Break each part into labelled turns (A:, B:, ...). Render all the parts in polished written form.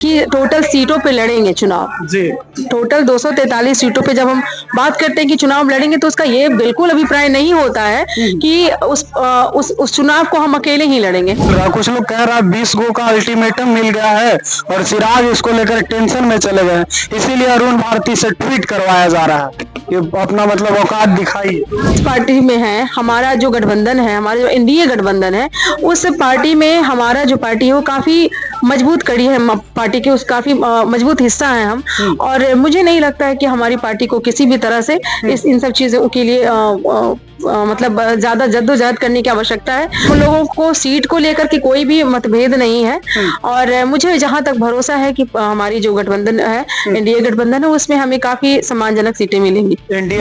A: कि टोटल सीटों पे लड़ेंगे चुनाव
B: जी।
A: टोटल 243 सीटों पे जब हम बात करते हैं कि चुनाव लड़ेंगे तो उसका ये बिल्कुल अभिप्राय नहीं होता है कि उस चुनाव को हम अकेले ही लड़ेंगे।
B: कुछ लोग कह रहा है 20 गो का अल्टीमेटम मिल गया है और चिराग इसको लेकर टेंशन में चले गए, इसीलिए अरुण भारती से ट्वीट करवाया जा रहा है कि अपना मतलब औकात दिखाइए।
A: इस पार्टी में है हमारा जो गठबंधन है, हमारा जो एनडीए गठबंधन है, उस पार्टी में हमारा जो पार्टी है वो काफी मजबूत कड़ी है, पार्टी के उस काफी मजबूत हिस्सा है हम। और मुझे नहीं लगता है कि हमारी पार्टी को किसी भी तरह से इन सब चीजों के लिए मतलब ज्यादा जद्दोजहद करने की आवश्यकता है। हम लोगों को सीट को लेकर के कोई भी मतभेद नहीं है और मुझे जहां तक भरोसा है कि हमारी जो गठबंधन है, एनडीए गठबंधन है, उसमें हमें काफी सम्मानजनक सीटें मिलेंगी।
B: एनडीए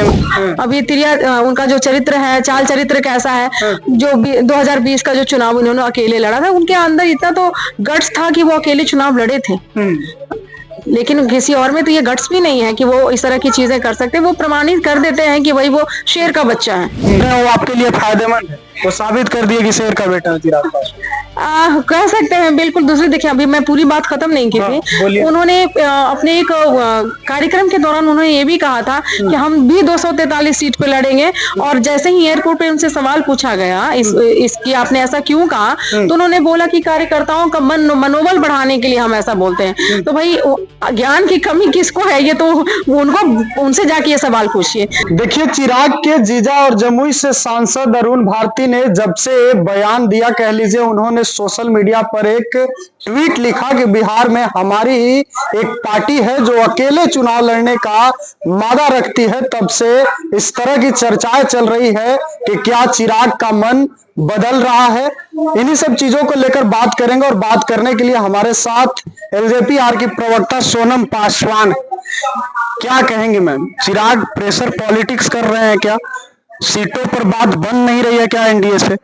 A: अभी तिरिया उनका जो चरित्र है, चाल चरित्र कैसा है, जो 2020 का जो चुनाव उन्होंने अकेले लड़ा था, उनके अंदर इतना तो गट्स था कि वो अकेले चुनाव लड़े थे। लेकिन किसी और में तो ये गट्स भी नहीं है कि वो इस तरह की चीजें कर सकते हैं। वो प्रमाणित कर देते हैं कि भाई वो शेर का बच्चा है।
B: वो आपके लिए फायदेमंद है, वो साबित कर दिए कि शेर का बेटा है चिराग पासवान।
A: कह सकते हैं बिल्कुल। दूसरी देखिए, अभी मैं पूरी बात खत्म नहीं की थी। उन्होंने अपने एक कार्यक्रम के दौरान उन्होंने ये भी कहा था कि हम भी 243 सीट पे लड़ेंगे। और जैसे ही एयरपोर्ट पे उनसे सवाल पूछा गया इसकी आपने ऐसा क्यों कहा, तो उन्होंने बोला कि कार्यकर्ताओं का मनोबल बढ़ाने के लिए हम ऐसा बोलते हैं। तो भाई ज्ञान की कमी किसको है, ये तो उनको उनसे जाके ये सवाल पूछिए।
B: देखिए, चिराग के जीजा और जमुई से सांसद अरुण भारती ने जब से बयान दिया, कह लीजिए उन्होंने सोशल मीडिया पर एक ट्वीट लिखा कि बिहार में हमारी एक पार्टी है जो अकेले चुनाव लड़ने का मादा रखती है, तब से इस तरह की चर्चाएं चल रही है कि क्या चिराग का मन बदल रहा है। इन्हीं सब चीजों को लेकर बात करेंगे और बात करने के लिए हमारे साथ एलजेपी-आर की प्रवक्ता सोनम पासवान। क्या कहेंगे मैम, चिराग प्रेशर पॉलिटिक्स कर रहे हैं क्या? सीटों पर बात बन नहीं रही है क्या एनडीए से?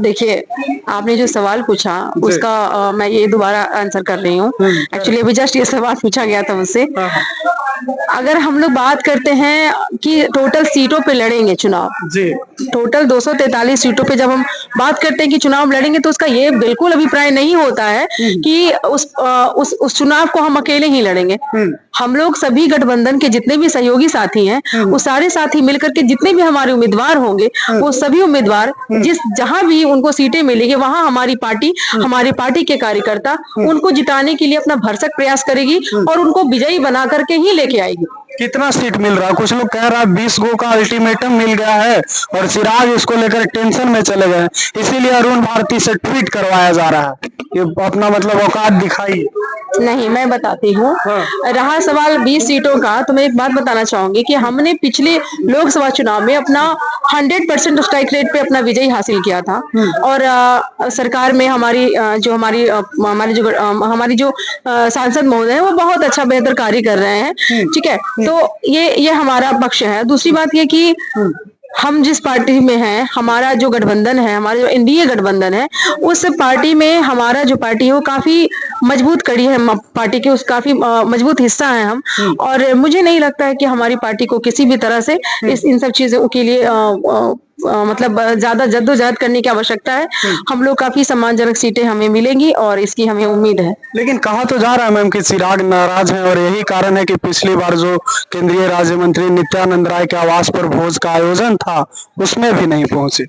A: देखिए, आपने जो सवाल पूछा उसका मैं ये दोबारा आंसर कर रही हूँ। एक्चुअली अभी जस्ट ये सवाल पूछा गया था मुझसे। अगर हम लोग बात करते हैं कि टोटल सीटों पे लड़ेंगे चुनाव टोटल 243 सीटों पे जब हम बात करते हैं कि चुनाव लड़ेंगे तो उसका ये बिल्कुल अभिप्राय नहीं होता है कि उस चुनाव को हम अकेले ही लड़ेंगे। हम लोग सभी गठबंधन के जितने भी सहयोगी साथी हैं, वो सारे साथी मिलकर के जितने भी हमारे उम्मीदवार होंगे, वो सभी उम्मीदवार जहां भी उनको सीटें मिलेगी वहां हमारी पार्टी के कार्यकर्ता उनको जिताने के लिए अपना भरसक प्रयास करेगी और उनको विजयी बना करके ही लेके आएगी।
B: कितना सीट मिल रहा है? कुछ लोग कह रहा है 20 गो का अल्टीमेटम मिल गया है और चिराग इसको लेकर टेंशन में चले गए, इसीलिए अरुण भारती से ट्वीट करवाया जा रहा है कि अपना मतलब औकात दिखाइए।
A: नहीं, मैं बताती हूँ। रहा सवाल 20 सीटों का, तो मैं एक बात बताना चाहूंगी कि हमने पिछले लोकसभा चुनाव में अपना 100% स्ट्राइक रेट पे अपना विजय हासिल किया था। और सरकार में हमारी जो सांसद महोदय हैं वो बहुत अच्छा बेहतर कार्य कर रहे हैं। ठीक है, तो ये हमारा पक्ष है। दूसरी बात ये कि हम जिस पार्टी में हैं, हमारा जो गठबंधन है, हमारा जो एनडीए गठबंधन है, उस पार्टी में हमारा जो पार्टी है वो काफी मजबूत कड़ी है, पार्टी के उस काफी मजबूत हिस्सा है हम। और मुझे नहीं लगता है कि हमारी पार्टी को किसी भी तरह से इन सब चीजों के लिए मतलब ज्यादा जद्दोजहद करने की आवश्यकता है। हम लोग काफी सम्मानजनक सीटें हमें मिलेंगी और इसकी हमें उम्मीद है।
B: लेकिन कहा तो जा रहा है मैम कि चिराग नाराज हैं और यही कारण है कि पिछली बार जो केंद्रीय राज्य मंत्री नित्यानंद राय के आवास पर भोज का आयोजन था उसमें भी नहीं पहुंचे।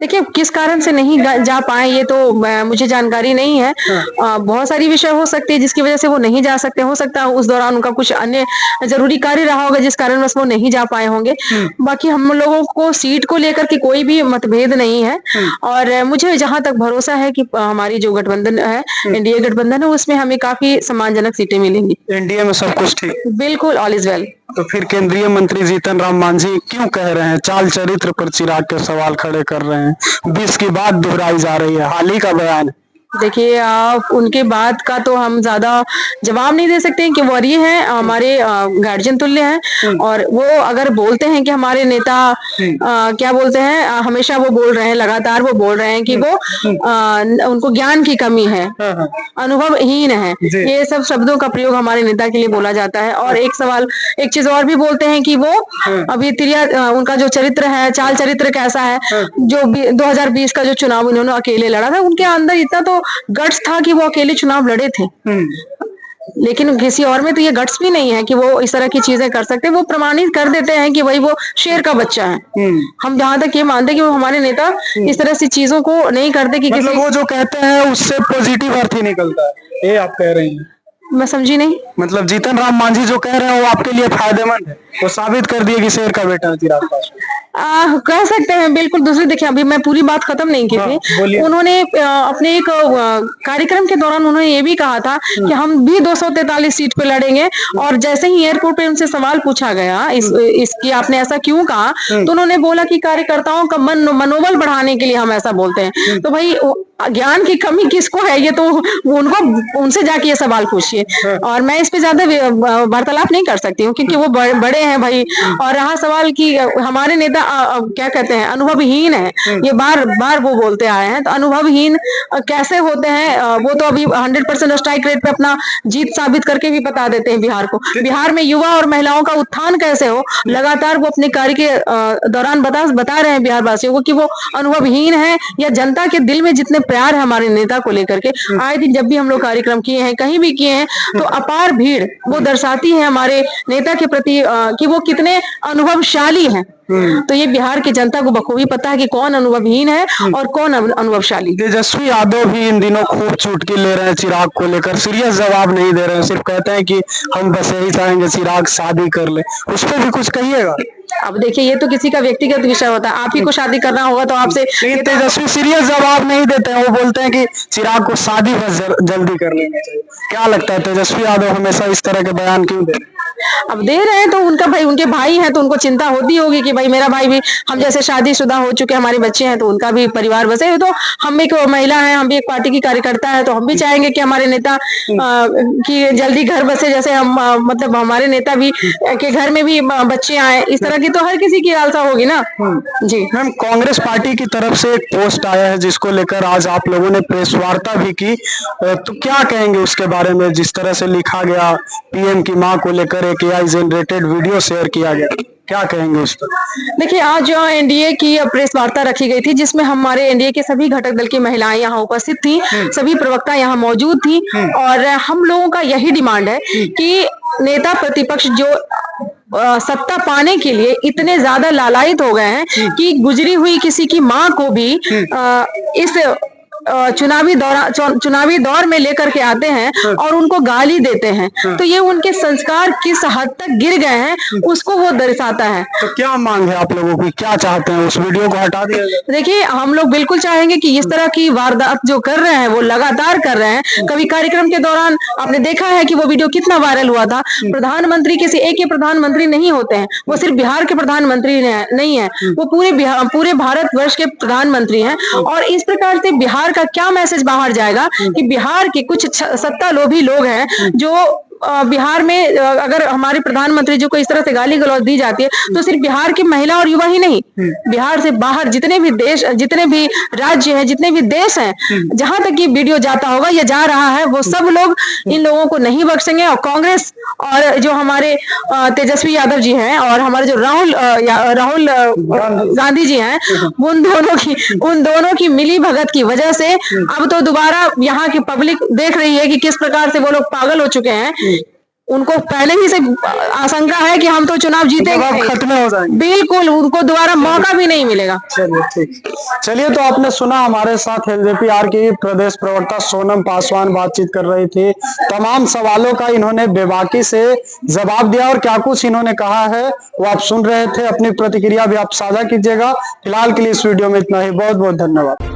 A: देखिए, किस कारण से नहीं जा पाए ये तो मुझे जानकारी नहीं है। बहुत सारी विषय हो सकती है जिसकी वजह से वो नहीं जा सकते। हो सकता है उस दौरान उनका कुछ अन्य जरूरी कार्य रहा होगा जिस कारण बस वो नहीं जा पाए होंगे। बाकी हम लोगों को सीट को लेकर के कोई भी मतभेद नहीं है और मुझे जहां तक भरोसा है कि हमारी जो गठबंधन है, एनडीए गठबंधन है, उसमें हमें काफी सम्मानजनक सीटें मिलेंगी।
B: एनडीए में सब कुछ ठीक?
A: बिल्कुल, ऑल इज वेल।
B: तो फिर केंद्रीय मंत्री जीतन राम मांझी क्यों कह रहे हैं, चाल चरित्र पर चिराग के सवाल खड़े कर रहे हैं? 20 की बात दोहराई जा रही है, हाल ही का बयान है।
A: देखिए, उनके बात का तो हम ज्यादा जवाब नहीं दे सकते हैं कि वरीय हैं, हमारे गार्जियन तुल्य हैं। और वो अगर बोलते हैं कि हमारे नेता क्या बोलते हैं, हमेशा वो बोल रहे हैं, लगातार वो बोल रहे हैं कि वो उनको ज्ञान की कमी है, अनुभवहीन है, ये सब शब्दों का प्रयोग हमारे नेता के लिए बोला जाता है। और एक चीज और भी बोलते हैं कि वो अभी उनका जो चरित्र है, चाल चरित्र कैसा है, जो 2020 का जो चुनाव उन्होंने अकेले लड़ा था, उनके अंदर इतना तो गट्स था कि वो अकेले चुनाव लड़े थे, लेकिन किसी और में तो ये गट्स भी नहीं है कि वो इस तरह की चीजें कर सकते। वो प्रमाणित कर देते हैं कि भाई वो शेर का बच्चा है। हम जहां तक ये मानते हैं कि वो हमारे नेता इस तरह से चीजों को नहीं करते कि
B: मतलब वो जो कहते हैं उससे पॉजिटिव अर्थ ही निकलता है, ये आप कह रही हैं?
A: मैं समझी नहीं।
B: मतलब जीतन राम मांझी जो कह रहे हैं वो आपके लिए फायदेमंद है, वो साबित कर दिए कि शेर का बेटा है चिराग पासवान।
A: कह सकते हैं बिल्कुल। दूसरी देखिए, अभी मैं पूरी बात खत्म नहीं की थी। उन्होंने अपने एक कार्यक्रम के दौरान उन्होंने ये भी कहा था कि हम भी 243 सीट पे लड़ेंगे, और जैसे ही एयरपोर्ट पे उनसे सवाल पूछा गया इसकी आपने ऐसा क्यों कहा, तो उन्होंने बोला कि कार्यकर्ताओं का मनोबल बढ़ाने के लिए हम ऐसा बोलते हैं। तो भाई ज्ञान की कमी किसको है, ये तो उनको उनसे जाके ये सवाल पूछिए, और मैं इस पे ज्यादा वार्तालाप नहीं कर सकती हूँ क्योंकि वो बड़े हैं भाई। और रहा सवाल कि हमारे नेता क्या कहते हैं अनुभवहीन है, ये बार बार वो बोलते आए हैं, तो अनुभवहीन कैसे होते हैं? वो तो अभी 100% स्ट्राइक रेट पे अपना जीत साबित करके भी बता देते हैं बिहार को। बिहार में युवा और महिलाओं का उत्थान कैसे हो, लगातार वो अपने कार्य के दौरान बता रहे हैं बिहार वासियों को कि वो अनुभवहीन है, या जनता के दिल में जितने प्यार है हमारे नेता को लेकर के। आए दिन जब भी हम लोग कार्यक्रम किए हैं, कहीं भी किए हैं, तो अपार भीड़ वो दर्शाती है हमारे नेता के प्रति कि वो कितने अनुभवशाली हैं। तो ये बिहार की जनता को बखूबी पता है कि कौन अनुभवहीन है और कौन अनुभवशाली।
B: तेजस्वी यादव भी इन दिनों खूब चुटकी ले रहे हैं चिराग को लेकर, सीरियस जवाब नहीं दे रहे हैं, सिर्फ कहते हैं कि हम बस यही चाहेंगे चिराग शादी कर ले। उस पर भी कुछ कहिएगा?
A: अब देखिए, ये तो किसी का व्यक्तिगत विषय होता है। आप ही को शादी करना होगा तो आपसे।
B: तेजस्वी सीरियस जवाब नहीं देते हैं, वो बोलते हैं कि चिराग को शादी बस जल्दी कर लेना चाहिए। क्या लगता है तेजस्वी यादव हमेशा इस तरह के बयान क्यों दे रहे हैं?
A: अब दे रहे हैं तो उनका भाई, उनके भाई हैं तो उनको चिंता होती होगी कि भाई मेरा भाई भी, हम जैसे शादीशुदा हो चुके हमारे बच्चे हैं तो उनका भी परिवार बसे। तो हम एक महिला हैं, हम भी एक पार्टी की कार्यकर्ता है, तो हम भी चाहेंगे कि हमारे नेता की जल्दी घर बसे, जैसे हम मतलब हमारे नेता भी के घर में भी बच्चे आए। इस तरह की तो हर किसी की लालसा होगी ना। जी
B: मैम, कांग्रेस पार्टी की तरफ से एक पोस्ट आया है जिसको लेकर आज आप लोगों ने प्रेस वार्ता भी की, तो क्या कहेंगे उसके बारे में? जिस तरह से लिखा गया, पीएम की मां को लेकर एक AI जनरेटेड वीडियो शेयर किया गया, क्या कहेंगे उस पर?
A: देखिए, आज एनडीए की प्रेस वार्ता रखी गई थी जिसमें हमारे एनडीए के सभी घटक दल की महिलाएं यहाँ उपस्थित थी, सभी प्रवक्ता यहाँ मौजूद थी, और हम लोगों का यही डिमांड है कि नेता प्रतिपक्ष जो सत्ता पाने के लिए इतने ज्यादा लालायित हो गए हैं कि गुजरी हुई किसी की मां को भी इस चुनावी दौर में लेकर के आते हैं और उनको गाली देते हैं। तो ये उनके संस्कार किस हद तक गिर गए हैं उसको वो दर्शाता है।
B: तो क्या मांग है आप लोगों की, क्या चाहते हैं? उस वीडियो को हटा दिया जाए?
A: देखिए, हम लोग बिल्कुल चाहेंगे कि इस तरह की वारदात जो कर रहे हैं वो लगातार कर रहे हैं। कभी कार्यक्रम के दौरान आपने देखा है कि वो वीडियो कितना वायरल हुआ था। प्रधानमंत्री किसी एक ही प्रधानमंत्री नहीं होते हैं, वो सिर्फ बिहार के प्रधानमंत्री नहीं है, वो पूरे भारतवर्ष के प्रधानमंत्री हैं। और इस प्रकार से बिहार का क्या मैसेज बाहर जाएगा कि बिहार के कुछ सत्ता लोभी लोग हैं जो बिहार में अगर हमारे प्रधानमंत्री जी को इस तरह से गाली गलौज दी जाती है तो सिर्फ बिहार की महिला और युवा ही नहीं, बिहार से बाहर जितने भी देश, जितने भी राज्य हैं, जितने भी देश हैं, जहां तक ये वीडियो जाता होगा या जा रहा है, वो सब लोग इन लोगों को नहीं बख्शेंगे। और कांग्रेस और जो हमारे तेजस्वी यादव जी हैं और हमारे जो राहुल गांधी जी हैं, उन दोनों की मिली भगत की वजह से अब तो दोबारा यहाँ की पब्लिक देख रही है कि किस प्रकार से वो लोग पागल हो चुके हैं। उनको पहले ही से आशंका है कि हम तो चुनाव जीतेंगे,
B: खत्म हो जाएंगे,
A: बिल्कुल उनको दोबारा मौका भी नहीं मिलेगा।
B: चलिए ठीक। चलिए, तो आपने सुना हमारे साथ एलजेपीआर की प्रदेश प्रवक्ता सोनम पासवान बातचीत कर रही थी। तमाम सवालों का इन्होंने बेबाकी से जवाब दिया और क्या कुछ इन्होंने कहा है वो आप सुन रहे थे। अपनी प्रतिक्रिया भी आप साझा कीजिएगा। फिलहाल के लिए इस वीडियो में इतना ही। बहुत बहुत धन्यवाद।